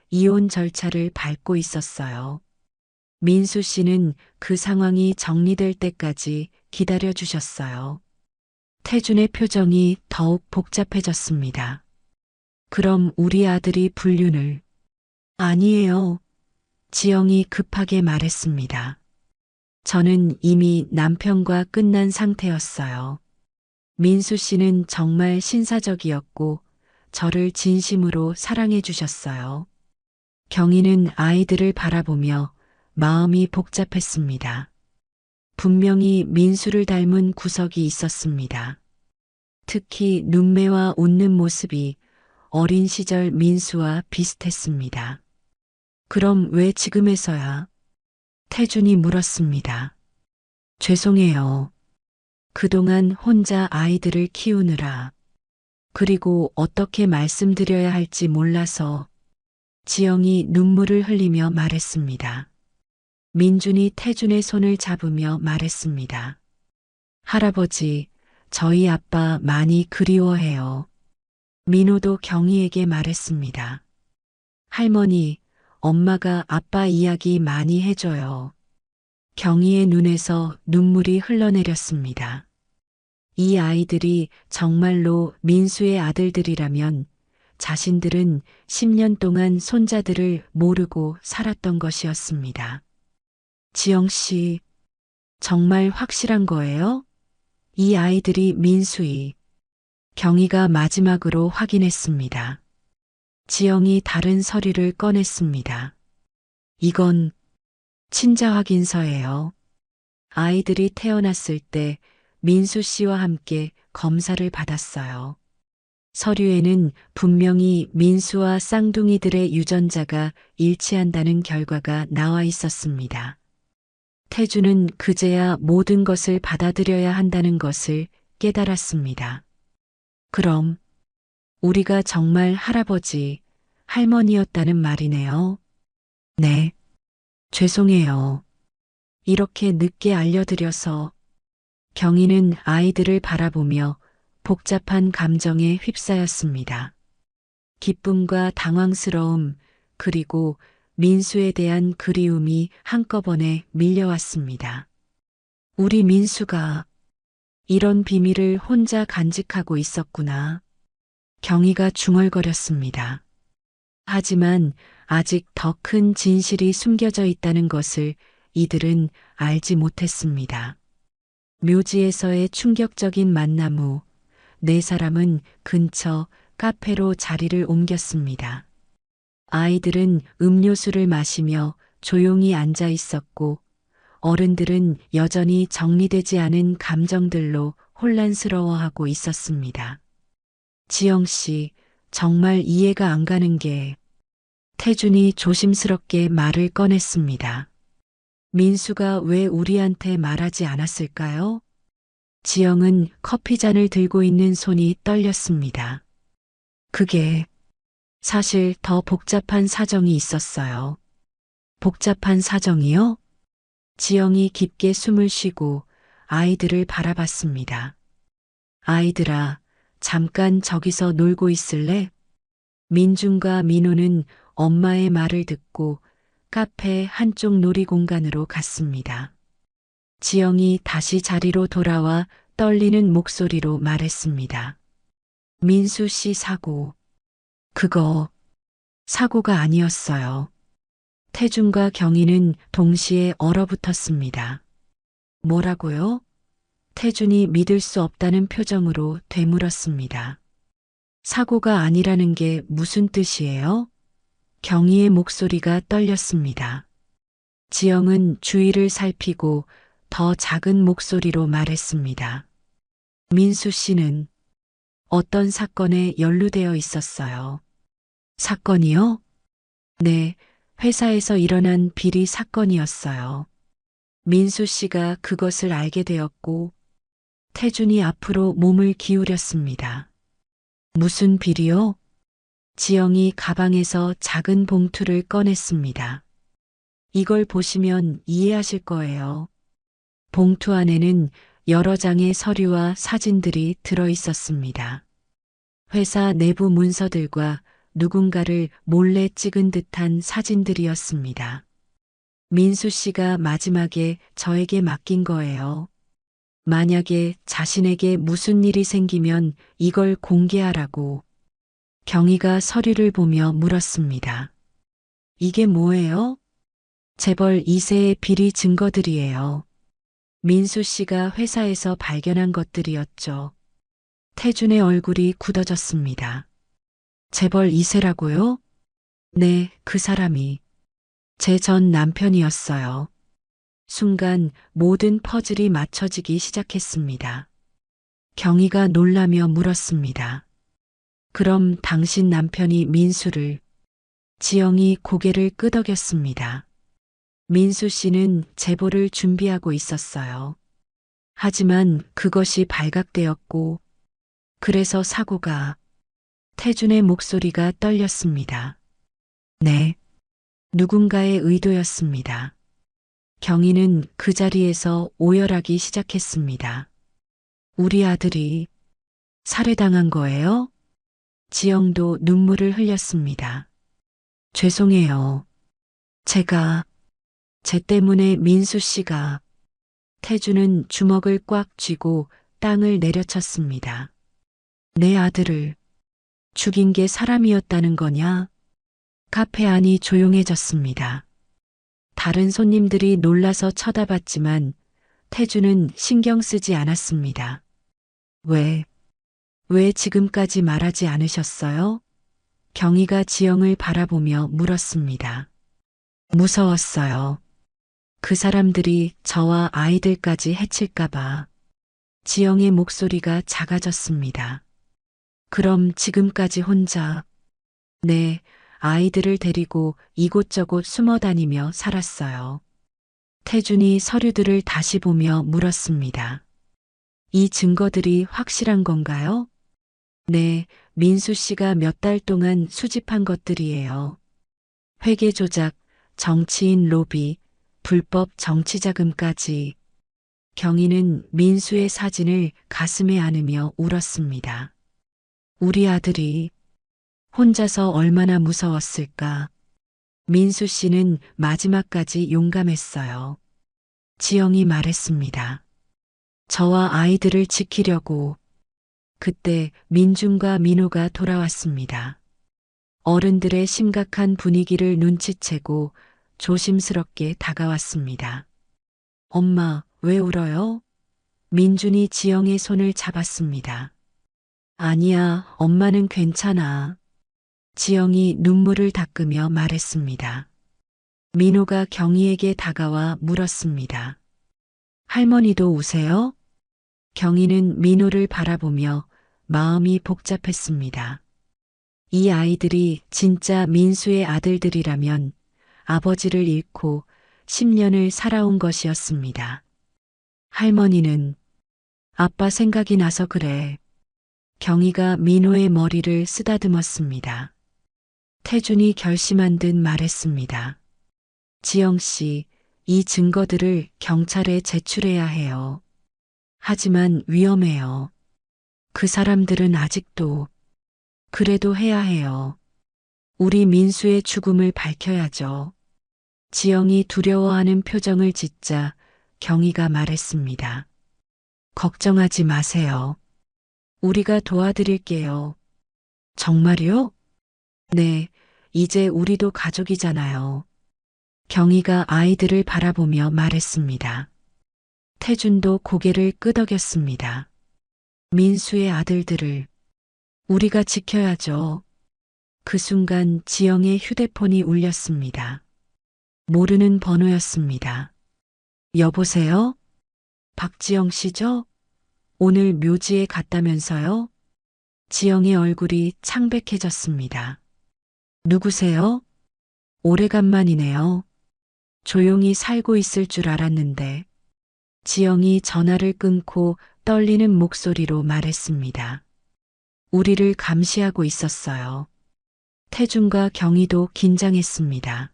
이혼 절차를 밟고 있었어요. 민수 씨는 그 상황이 정리될 때까지 기다려 주셨어요. 태준의 표정이 더욱 복잡해졌습니다. 그럼 우리 아들이 불륜을? 아니에요. 지영이 급하게 말했습니다. 저는 이미 남편과 끝난 상태였어요. 민수 씨는 정말 신사적이었고 저를 진심으로 사랑해 주셨어요. 경희는 아이들을 바라보며 마음이 복잡했습니다. 분명히 민수를 닮은 구석이 있었습니다. 특히 눈매와 웃는 모습이 어린 시절 민수와 비슷했습니다. 그럼 왜 지금에서야? 태준이 물었습니다. 죄송해요. 그동안 혼자 아이들을 키우느라, 그리고 어떻게 말씀드려야 할지 몰라서 지영이 눈물을 흘리며 말했습니다. 민준이 태준의 손을 잡으며 말했습니다. 할아버지, 저희 아빠 많이 그리워해요. 민호도 경희에게 말했습니다. 할머니, 엄마가 아빠 이야기 많이 해줘요. 경희의 눈에서 눈물이 흘러내렸습니다. 이 아이들이 정말로 민수의 아들들이라면 자신들은 10년 동안 손자들을 모르고 살았던 것이었습니다. 지영 씨, 정말 확실한 거예요? 이 아이들이 민수이. 경희가 마지막으로 확인했습니다. 지영이 다른 서류를 꺼냈습니다. 이건 친자 확인서예요. 아이들이 태어났을 때 민수 씨와 함께 검사를 받았어요. 서류에는 분명히 민수와 쌍둥이들의 유전자가 일치한다는 결과가 나와 있었습니다. 태주는 그제야 모든 것을 받아들여야 한다는 것을 깨달았습니다. 그럼 우리가 정말 할아버지, 할머니였다는 말이네요. 네. 죄송해요. 이렇게 늦게 알려드려서. 경희는 아이들을 바라보며 복잡한 감정에 휩싸였습니다. 기쁨과 당황스러움, 그리고 민수에 대한 그리움이 한꺼번에 밀려왔습니다. 우리 민수가 이런 비밀을 혼자 간직하고 있었구나. 경희가 중얼거렸습니다. 하지만 아직 더 큰 진실이 숨겨져 있다는 것을 이들은 알지 못했습니다. 묘지에서의 충격적인 만남 후 네 사람은 근처 카페로 자리를 옮겼습니다. 아이들은 음료수를 마시며 조용히 앉아 있었고 어른들은 여전히 정리되지 않은 감정들로 혼란스러워하고 있었습니다. 지영 씨, 정말 이해가 안 가는 게 태준이 조심스럽게 말을 꺼냈습니다. 민수가 왜 우리한테 말하지 않았을까요? 지영은 커피잔을 들고 있는 손이 떨렸습니다. 그게 사실 더 복잡한 사정이 있었어요. 복잡한 사정이요? 지영이 깊게 숨을 쉬고 아이들을 바라봤습니다. 아이들아, 잠깐 저기서 놀고 있을래? 민준과 민호는 엄마의 말을 듣고 카페 한쪽 놀이공간으로 갔습니다. 지영이 다시 자리로 돌아와 떨리는 목소리로 말했습니다. 민수 씨 사고. 그거 사고가 아니었어요. 태준과 경희는 동시에 얼어붙었습니다. 뭐라고요? 태준이 믿을 수 없다는 표정으로 되물었습니다. 사고가 아니라는 게 무슨 뜻이에요? 경희의 목소리가 떨렸습니다. 지영은 주위를 살피고 더 작은 목소리로 말했습니다. 민수 씨는 어떤 사건에 연루되어 있었어요. 사건이요? 네, 회사에서 일어난 비리 사건이었어요. 민수 씨가 그것을 알게 되었고 태준이 앞으로 몸을 기울였습니다. 무슨 비리요? 지영이 가방에서 작은 봉투를 꺼냈습니다. 이걸 보시면 이해하실 거예요. 봉투 안에는 여러 장의 서류와 사진들이 들어 있었습니다. 회사 내부 문서들과 누군가를 몰래 찍은 듯한 사진들이었습니다. 민수 씨가 마지막에 저에게 맡긴 거예요. 만약에 자신에게 무슨 일이 생기면 이걸 공개하라고. 경희가 서류를 보며 물었습니다. 이게 뭐예요? 재벌 2세의 비리 증거들이에요. 민수 씨가 회사에서 발견한 것들이었죠. 태준의 얼굴이 굳어졌습니다. 재벌 2세라고요? 네, 그 사람이 제 전 남편이었어요. 순간 모든 퍼즐이 맞춰지기 시작했습니다. 경희가 놀라며 물었습니다. 그럼 당신 남편이 민수를... 지영이 고개를 끄덕였습니다. 민수 씨는 제보를 준비하고 있었어요. 하지만 그것이 발각되었고, 그래서 사고가... 태준의 목소리가 떨렸습니다. 네, 누군가의 의도였습니다. 경희는 그 자리에서 오열하기 시작했습니다. 우리 아들이 살해당한 거예요? 지영도 눈물을 흘렸습니다. 죄송해요. 제 때문에 민수 씨가... 태준은 주먹을 꽉 쥐고 땅을 내려쳤습니다. 내 아들을 죽인 게 사람이었다는 거냐? 카페 안이 조용해졌습니다. 다른 손님들이 놀라서 쳐다봤지만 태준은 신경 쓰지 않았습니다. 왜 지금까지 말하지 않으셨어요? 경희가 지영을 바라보며 물었습니다. 무서웠어요. 그 사람들이 저와 아이들까지 해칠까봐. 지영의 목소리가 작아졌습니다. 그럼 지금까지 혼자... 네, 아이들을 데리고 이곳저곳 숨어 다니며 살았어요. 태준이 서류들을 다시 보며 물었습니다. 이 증거들이 확실한 건가요? 네, 민수 씨가 몇 달 동안 수집한 것들이에요. 회계 조작, 정치인 로비, 불법 정치자금까지. 경희는 민수의 사진을 가슴에 안으며 울었습니다. 우리 아들이 혼자서 얼마나 무서웠을까. 민수 씨는 마지막까지 용감했어요. 지영이 말했습니다. 저와 아이들을 지키려고. 그때 민준과 민호가 돌아왔습니다. 어른들의 심각한 분위기를 눈치채고 조심스럽게 다가왔습니다. 엄마, 왜 울어요? 민준이 지영의 손을 잡았습니다. 아니야, 엄마는 괜찮아. 지영이 눈물을 닦으며 말했습니다. 민호가 경희에게 다가와 물었습니다. 할머니도 우세요? 경희는 민호를 바라보며 마음이 복잡했습니다. 이 아이들이 진짜 민수의 아들들이라면 아버지를 잃고 10년을 살아온 것이었습니다. 할머니는 아빠 생각이 나서 그래. 경희가 민호의 머리를 쓰다듬었습니다. 태준이 결심한 듯 말했습니다. 지영 씨, 이 증거들을 경찰에 제출해야 해요. 하지만 위험해요. 그 사람들은 아직도 그래도 해야 해요. 우리 민수의 죽음을 밝혀야죠. 지영이 두려워하는 표정을 짓자 경희가 말했습니다. 걱정하지 마세요. 우리가 도와드릴게요. 정말요? 네, 이제 우리도 가족이잖아요. 경희가 아이들을 바라보며 말했습니다. 태준도 고개를 끄덕였습니다. 민수의 아들들을 우리가 지켜야죠. 그 순간 지영의 휴대폰이 울렸습니다. 모르는 번호였습니다. 여보세요? 박지영 씨죠? 오늘 묘지에 갔다면서요? 지영의 얼굴이 창백해졌습니다. 누구세요? 오래간만이네요. 조용히 살고 있을 줄 알았는데. 지영이 전화를 끊고 떨리는 목소리로 말했습니다. 우리를 감시하고 있었어요. 태준과 경희도 긴장했습니다.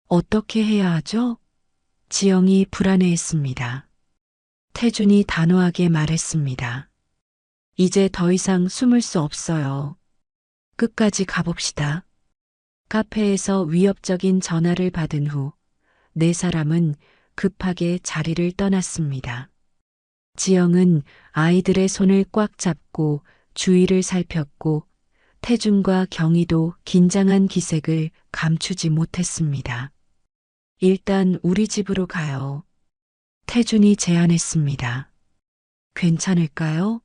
어떻게 해야 하죠? 지영이 불안해했습니다. 태준이 단호하게 말했습니다. 이제 더 이상 숨을 수 없어요. 끝까지 가봅시다. 카페에서 위협적인 전화를 받은 후 네 사람은 급하게 자리를 떠났습니다. 지영은 아이들의 손을 꽉 잡고 주위를 살폈고 태준과 경희도 긴장한 기색을 감추지 못했습니다. 일단 우리 집으로 가요. 태준이 제안했습니다. 괜찮을까요?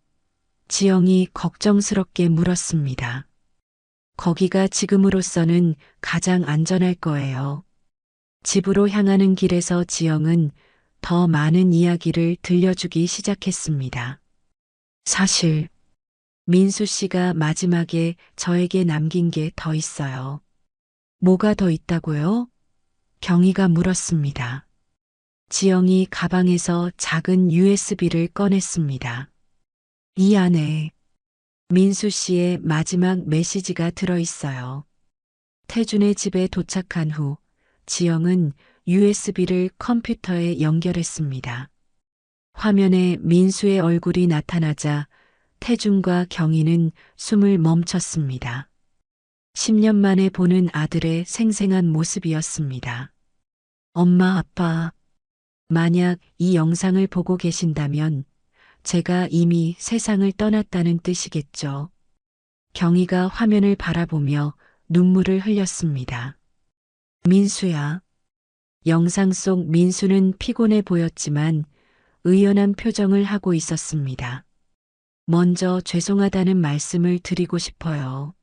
지영이 걱정스럽게 물었습니다. 거기가 지금으로서는 가장 안전할 거예요. 집으로 향하는 길에서 지영은 더 많은 이야기를 들려주기 시작했습니다. 사실 민수 씨가 마지막에 저에게 남긴 게 더 있어요. 뭐가 더 있다고요? 경희가 물었습니다. 지영이 가방에서 작은 USB를 꺼냈습니다. 이 안에 민수 씨의 마지막 메시지가 들어있어요. 태준의 집에 도착한 후 지영은 USB를 컴퓨터에 연결했습니다. 화면에 민수의 얼굴이 나타나자 태준과 경희는 숨을 멈췄습니다. 10년 만에 보는 아들의 생생한 모습이었습니다. 엄마, 아빠, 만약 이 영상을 보고 계신다면 제가 이미 세상을 떠났다는 뜻이겠죠. 경희가 화면을 바라보며 눈물을 흘렸습니다. 민수야. 영상 속 민수는 피곤해 보였지만 의연한 표정을 하고 있었습니다. 먼저 죄송하다는 말씀을 드리고 싶어요.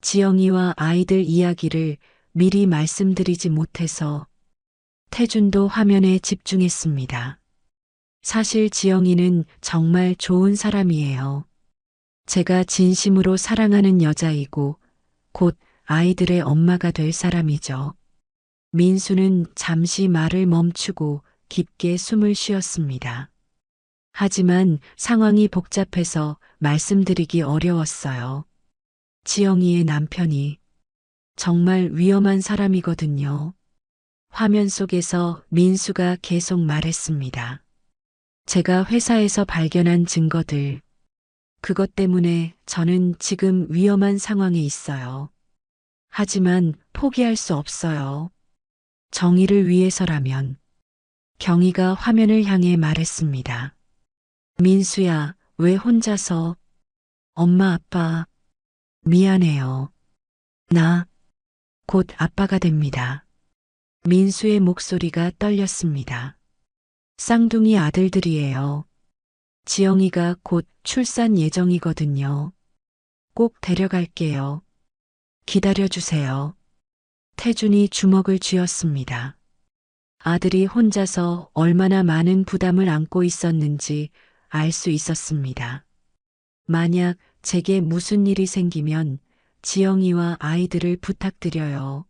지영이와 아이들 이야기를 미리 말씀드리지 못해서. 태준도 화면에 집중했습니다. 사실 지영이는 정말 좋은 사람이에요. 제가 진심으로 사랑하는 여자이고 곧 아이들의 엄마가 될 사람이죠. 민수는 잠시 말을 멈추고 깊게 숨을 쉬었습니다. 하지만 상황이 복잡해서 말씀드리기 어려웠어요. 지영이의 남편이 정말 위험한 사람이거든요. 화면 속에서 민수가 계속 말했습니다. 제가 회사에서 발견한 증거들, 그것 때문에 저는 지금 위험한 상황에 있어요. 하지만 포기할 수 없어요. 정의를 위해서라면. 경희가 화면을 향해 말했습니다. 민수야, 왜 혼자서? 엄마, 아빠, 미안해요. 나 곧 아빠가 됩니다. 민수의 목소리가 떨렸습니다. 쌍둥이 아들들이에요. 지영이가 곧 출산 예정이거든요. 꼭 데려갈게요. 기다려주세요. 태준이 주먹을 쥐었습니다. 아들이 혼자서 얼마나 많은 부담을 안고 있었는지 알 수 있었습니다. 만약 제게 무슨 일이 생기면 지영이와 아이들을 부탁드려요.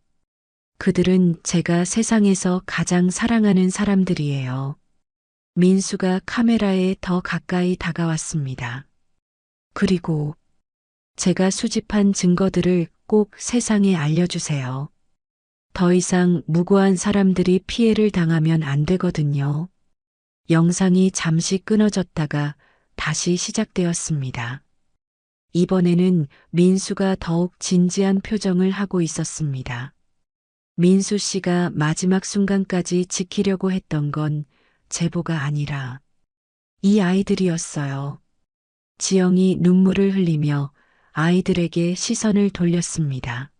그들은 제가 세상에서 가장 사랑하는 사람들이에요. 민수가 카메라에 더 가까이 다가왔습니다. 그리고 제가 수집한 증거들을 꼭 세상에 알려주세요. 더 이상 무고한 사람들이 피해를 당하면 안 되거든요. 영상이 잠시 끊어졌다가 다시 시작되었습니다. 이번에는 민수가 더욱 진지한 표정을 하고 있었습니다. 민수 씨가 마지막 순간까지 지키려고 했던 건 제보가 아니라 이 아이들이었어요. 지영이 눈물을 흘리며 아이들에게 시선을 돌렸습니다.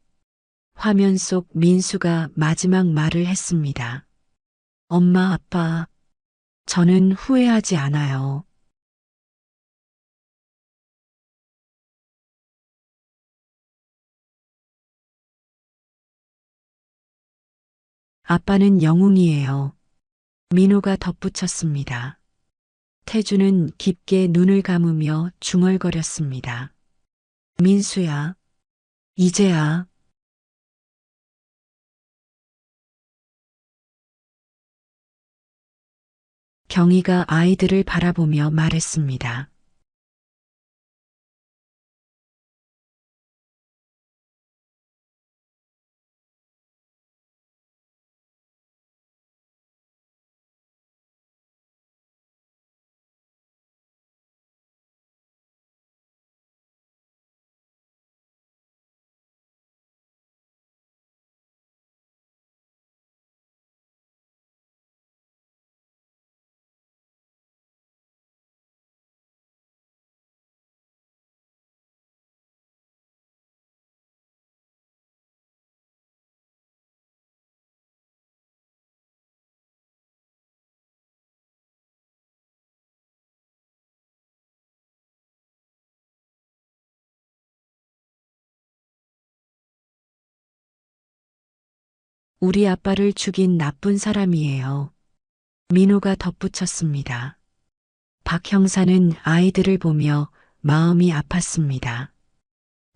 화면 속 민수가 마지막 말을 했습니다. 엄마, 아빠, 저는 후회하지 않아요. 아빠는 영웅이에요. 민호가 덧붙였습니다. 태주는 깊게 눈을 감으며 중얼거렸습니다. 민수야, 이제야. 경희가 아이들을 바라보며 말했습니다. 우리 아빠를 죽인 나쁜 사람이에요. 민호가 덧붙였습니다. 박 형사는 아이들을 보며 마음이 아팠습니다.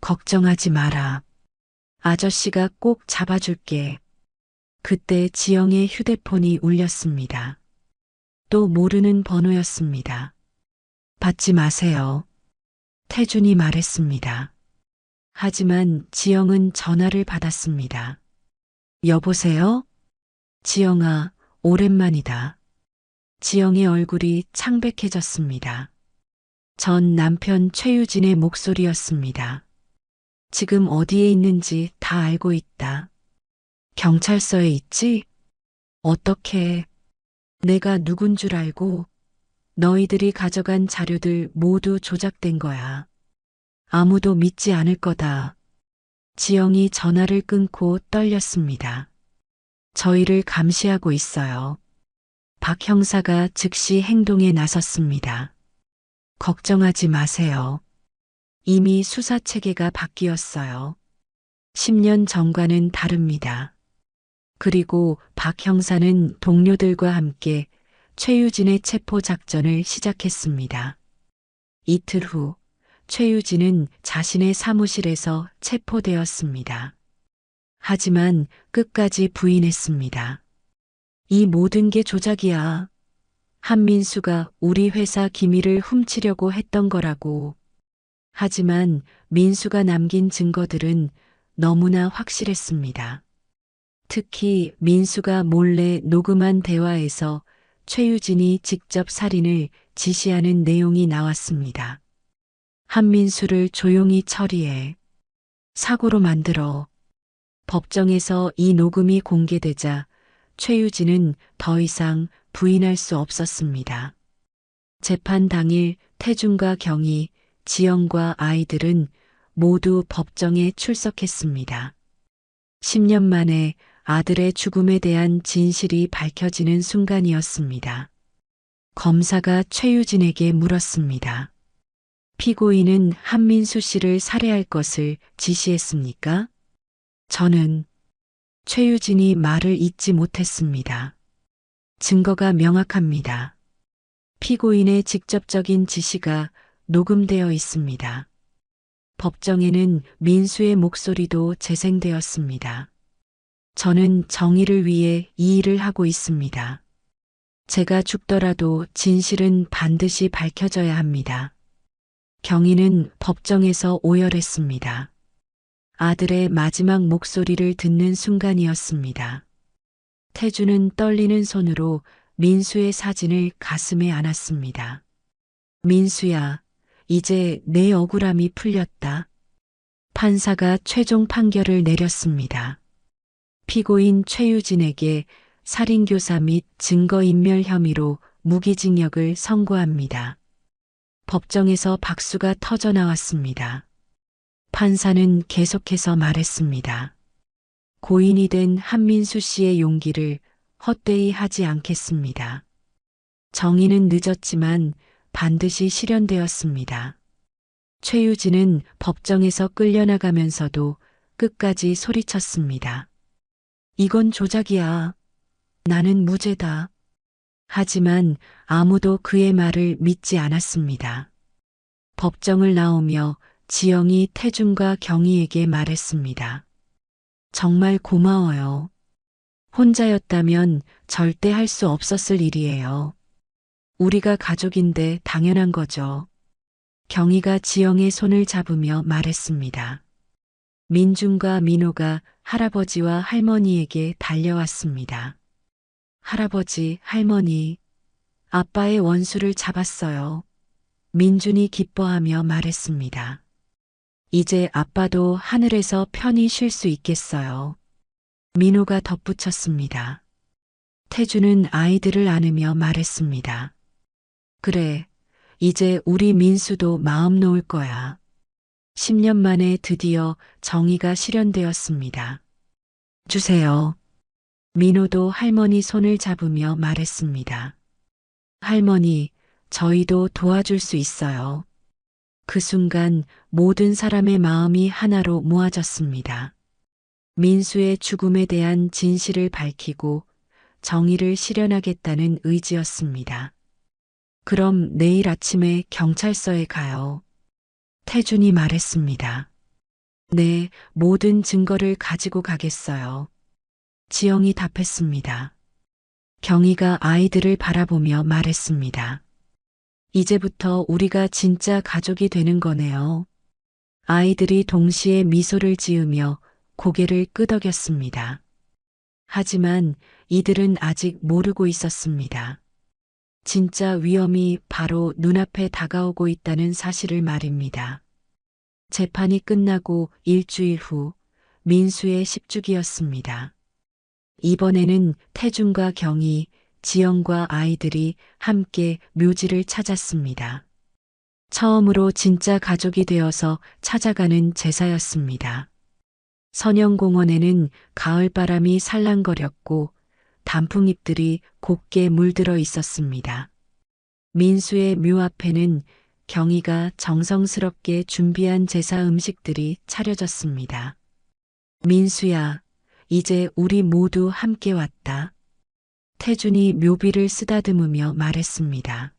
걱정하지 마라. 아저씨가 꼭 잡아줄게. 그때 지영의 휴대폰이 울렸습니다. 또 모르는 번호였습니다. 받지 마세요. 태준이 말했습니다. 하지만 지영은 전화를 받았습니다. 여보세요? 지영아, 오랜만이다. 지영의 얼굴이 창백해졌습니다. 전 남편 최유진의 목소리였습니다. 지금 어디에 있는지 다 알고 있다. 경찰서에 있지? 어떻게? 내가 누군 줄 알고 너희들이 가져간 자료들 모두 조작된 거야. 아무도 믿지 않을 거다. 지영이 전화를 끊고 떨렸습니다. 저희를 감시하고 있어요. 박 형사가 즉시 행동에 나섰습니다. 걱정하지 마세요. 이미 수사 체계가 바뀌었어요. 10년 전과는 다릅니다. 그리고 박 형사는 동료들과 함께 최유진의 체포 작전을 시작했습니다. 이틀 후 최유진은 자신의 사무실에서 체포되었습니다. 하지만 끝까지 부인했습니다. 이 모든 게 조작이야. 한민수가 우리 회사 기밀을 훔치려고 했던 거라고. 하지만 민수가 남긴 증거들은 너무나 확실했습니다. 특히 민수가 몰래 녹음한 대화에서 최유진이 직접 살인을 지시하는 내용이 나왔습니다. 한민수를 조용히 처리해. 사고로 만들어. 법정에서 이 녹음이 공개되자 최유진은 더 이상 부인할 수 없었습니다. 재판 당일 태준과 경희, 지영과 아이들은 모두 법정에 출석했습니다. 10년 만에 아들의 죽음에 대한 진실이 밝혀지는 순간이었습니다. 검사가 최유진에게 물었습니다. 피고인은 한민수 씨를 살해할 것을 지시했습니까? 저는 최유진이 말을 잇지 못했습니다. 증거가 명확합니다. 피고인의 직접적인 지시가 녹음되어 있습니다. 법정에는 민수의 목소리도 재생되었습니다. 저는 정의를 위해 이 일을 하고 있습니다. 제가 죽더라도 진실은 반드시 밝혀져야 합니다. 경위는 법정에서 오열했습니다. 아들의 마지막 목소리를 듣는 순간이었습니다. 태주는 떨리는 손으로 민수의 사진을 가슴에 안았습니다. 민수야, 이제 내 억울함이 풀렸다. 판사가 최종 판결을 내렸습니다. 피고인 최유진에게 살인교사 및 증거인멸 혐의로 무기징역을 선고합니다. 법정에서 박수가 터져 나왔습니다. 판사는 계속해서 말했습니다. 고인이 된 한민수 씨의 용기를 헛되이 하지 않겠습니다. 정의는 늦었지만 반드시 실현되었습니다. 최유진은 법정에서 끌려나가면서도 끝까지 소리쳤습니다. 이건 조작이야. 나는 무죄다. 하지만 아무도 그의 말을 믿지 않았습니다. 법정을 나오며 지영이 태준과 경희에게 말했습니다. 정말 고마워요. 혼자였다면 절대 할 수 없었을 일이에요. 우리가 가족인데 당연한 거죠. 경희가 지영의 손을 잡으며 말했습니다. 민준과 민호가 할아버지와 할머니에게 달려왔습니다. 할아버지, 할머니, 아빠의 원수를 잡았어요. 민준이 기뻐하며 말했습니다. 이제 아빠도 하늘에서 편히 쉴 수 있겠어요. 민호가 덧붙였습니다. 태주는 아이들을 안으며 말했습니다. 그래, 이제 우리 민수도 마음 놓을 거야. 10년 만에 드디어 정의가 실현되었습니다. 주세요. 민호도 할머니 손을 잡으며 말했습니다. 할머니, 저희도 도와줄 수 있어요. 그 순간 모든 사람의 마음이 하나로 모아졌습니다. 민수의 죽음에 대한 진실을 밝히고 정의를 실현하겠다는 의지였습니다. 그럼 내일 아침에 경찰서에 가요. 태준이 말했습니다. 네, 모든 증거를 가지고 가겠어요. 지영이 답했습니다. 경희가 아이들을 바라보며 말했습니다. 이제부터 우리가 진짜 가족이 되는 거네요. 아이들이 동시에 미소를 지으며 고개를 끄덕였습니다. 하지만 이들은 아직 모르고 있었습니다. 진짜 위험이 바로 눈앞에 다가오고 있다는 사실을 말입니다. 재판이 끝나고 일주일 후 민수의 10주기였습니다. 이번에는 태준과 경희, 지영과 아이들이 함께 묘지를 찾았습니다. 처음으로 진짜 가족이 되어서 찾아가는 제사였습니다. 선영공원에는 가을바람이 살랑거렸고 단풍잎들이 곱게 물들어 있었습니다. 민수의 묘 앞에는 경희가 정성스럽게 준비한 제사 음식들이 차려졌습니다. 민수야, 이제 우리 모두 함께 왔다. 태준이 묘비를 쓰다듬으며 말했습니다.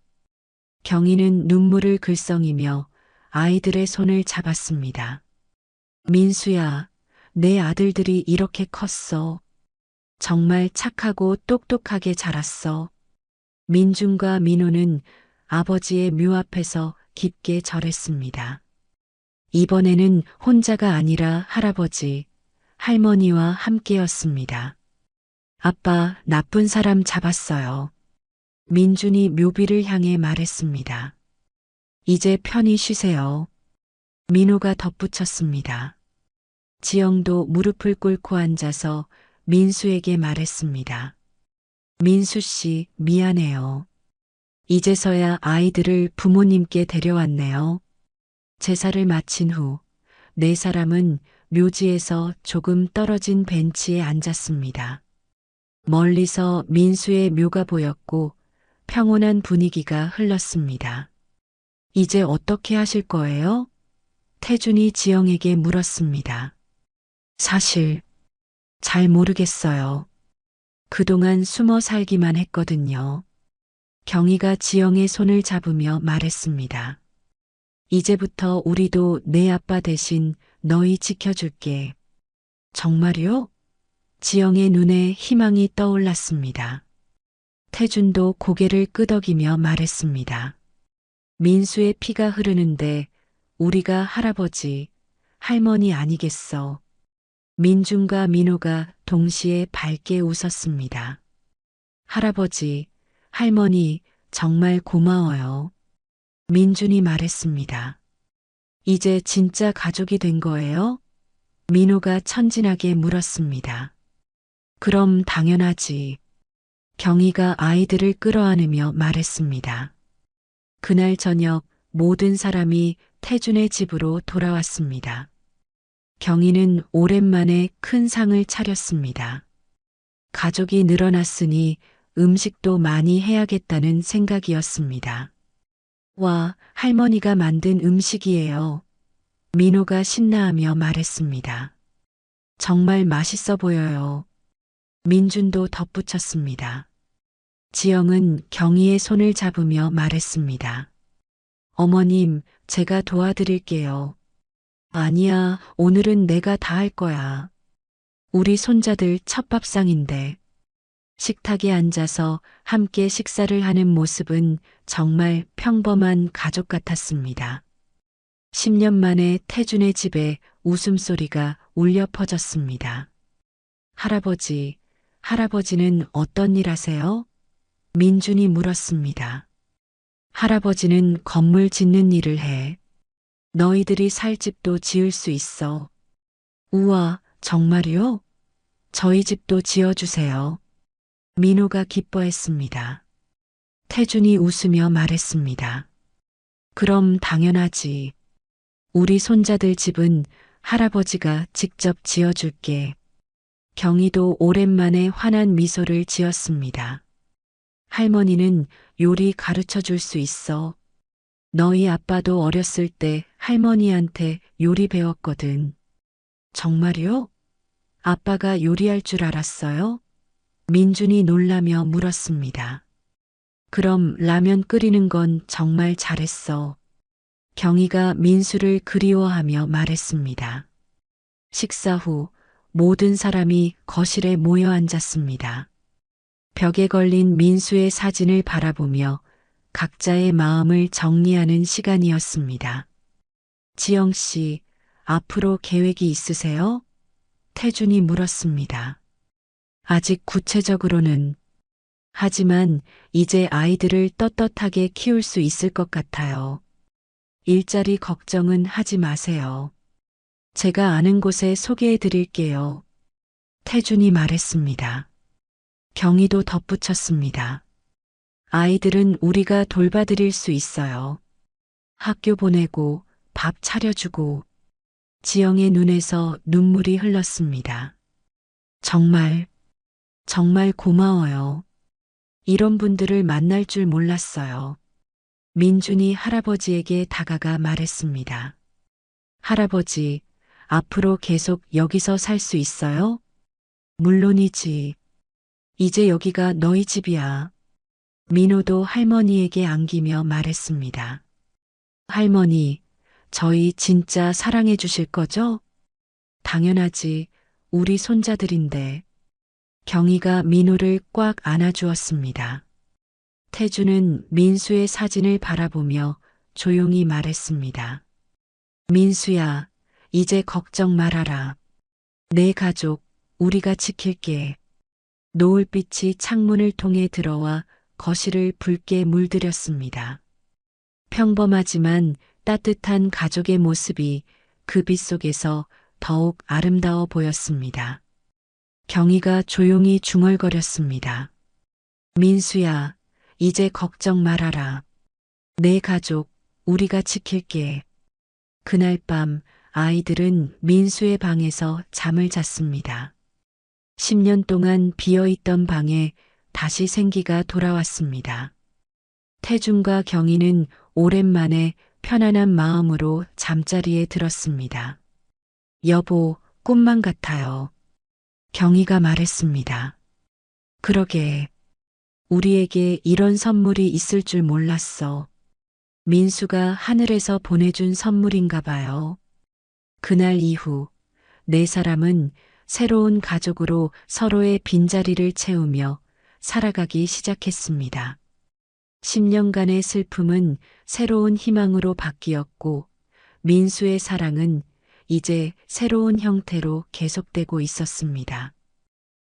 경희는 눈물을 글썽이며 아이들의 손을 잡았습니다. 민수야, 내 아들들이 이렇게 컸어. 정말 착하고 똑똑하게 자랐어. 민준과 민호는 아버지의 묘 앞에서 깊게 절했습니다. 이번에는 혼자가 아니라 할아버지, 할머니와 함께였습니다. 아빠, 나쁜 사람 잡았어요. 민준이 묘비를 향해 말했습니다. 이제 편히 쉬세요. 민호가 덧붙였습니다. 지영도 무릎을 꿇고 앉아서 민수에게 말했습니다. 민수 씨, 미안해요. 이제서야 아이들을 부모님께 데려왔네요. 제사를 마친 후 네 사람은 묘지에서 조금 떨어진 벤치에 앉았습니다. 멀리서 민수의 묘가 보였고 평온한 분위기가 흘렀습니다. 이제 어떻게 하실 거예요? 태준이 지영에게 물었습니다. 사실 잘 모르겠어요. 그동안 숨어 살기만 했거든요. 경희가 지영의 손을 잡으며 말했습니다. 이제부터 우리도 내 아빠 대신 너희 지켜줄게. 정말요? 지영의 눈에 희망이 떠올랐습니다. 태준도 고개를 끄덕이며 말했습니다. 민수의 피가 흐르는데 우리가 할아버지, 할머니 아니겠어. 민준과 민호가 동시에 밝게 웃었습니다. 할아버지, 할머니 정말 고마워요. 민준이 말했습니다. 이제 진짜 가족이 된 거예요? 민호가 천진하게 물었습니다. 그럼 당연하지. 경희가 아이들을 끌어안으며 말했습니다. 그날 저녁 모든 사람이 태준의 집으로 돌아왔습니다. 경희는 오랜만에 큰 상을 차렸습니다. 가족이 늘어났으니 음식도 많이 해야겠다는 생각이었습니다. 와, 할머니가 만든 음식이에요. 민호가 신나하며 말했습니다. 정말 맛있어 보여요. 민준도 덧붙였습니다. 지영은 경희의 손을 잡으며 말했습니다. 어머님, 제가 도와드릴게요. 아니야, 오늘은 내가 다 할 거야. 우리 손자들 첫 밥상인데. 식탁에 앉아서 함께 식사를 하는 모습은 정말 평범한 가족 같았습니다. 10년 만에 태준의 집에 웃음소리가 울려 퍼졌습니다. 할아버지, 할아버지는 어떤 일 하세요? 민준이 물었습니다. 할아버지는 건물 짓는 일을 해. 너희들이 살 집도 지을 수 있어. 우와, 정말요? 저희 집도 지어주세요. 민호가 기뻐했습니다. 태준이 웃으며 말했습니다. 그럼 당연하지. 우리 손자들 집은 할아버지가 직접 지어줄게. 경희도 오랜만에 환한 미소를 지었습니다. 할머니는 요리 가르쳐 줄 수 있어. 너희 아빠도 어렸을 때 할머니한테 요리 배웠거든. 정말요? 아빠가 요리할 줄 알았어요? 민준이 놀라며 물었습니다. 그럼 라면 끓이는 건 정말 잘했어. 경희가 민수를 그리워하며 말했습니다. 식사 후 모든 사람이 거실에 모여 앉았습니다. 벽에 걸린 민수의 사진을 바라보며 각자의 마음을 정리하는 시간이었습니다. 지영 씨, 앞으로 계획이 있으세요? 태준이 물었습니다. 아직 구체적으로는. 하지만 이제 아이들을 떳떳하게 키울 수 있을 것 같아요. 일자리 걱정은 하지 마세요. 제가 아는 곳에 소개해 드릴게요. 태준이 말했습니다. 경희도 덧붙였습니다. 아이들은 우리가 돌봐드릴 수 있어요. 학교 보내고 밥 차려주고. 지영의 눈에서 눈물이 흘렀습니다. 정말 고마워요. 이런 분들을 만날 줄 몰랐어요. 민준이 할아버지에게 다가가 말했습니다. 할아버지, 앞으로 계속 여기서 살 수 있어요? 물론이지. 이제 여기가 너희 집이야. 민호도 할머니에게 안기며 말했습니다. 할머니, 저희 진짜 사랑해 주실 거죠? 당연하지. 우리 손자들인데. 경희가 민호를 꽉 안아주었습니다. 태준은 민수의 사진을 바라보며 조용히 말했습니다. 민수야, 이제 걱정 말아라. 내 가족, 우리가 지킬게. 노을빛이 창문을 통해 들어와 거실을 붉게 물들였습니다. 평범하지만 따뜻한 가족의 모습이 그 빛 속에서 더욱 아름다워 보였습니다. 경희가 조용히 중얼거렸습니다. 민수야, 이제 걱정 말아라. 내 가족, 우리가 지킬게. 그날 밤 아이들은 민수의 방에서 잠을 잤습니다. 10년 동안 비어있던 방에 다시 생기가 돌아왔습니다. 태중과 경희는 오랜만에 편안한 마음으로 잠자리에 들었습니다. 여보, 꿈만 같아요. 경희가 말했습니다. 그러게. 우리에게 이런 선물이 있을 줄 몰랐어. 민수가 하늘에서 보내준 선물인가 봐요. 그날 이후 네 사람은 새로운 가족으로 서로의 빈자리를 채우며 살아가기 시작했습니다. 10년간의 슬픔은 새로운 희망으로 바뀌었고 민수의 사랑은 이제 새로운 형태로 계속되고 있었습니다.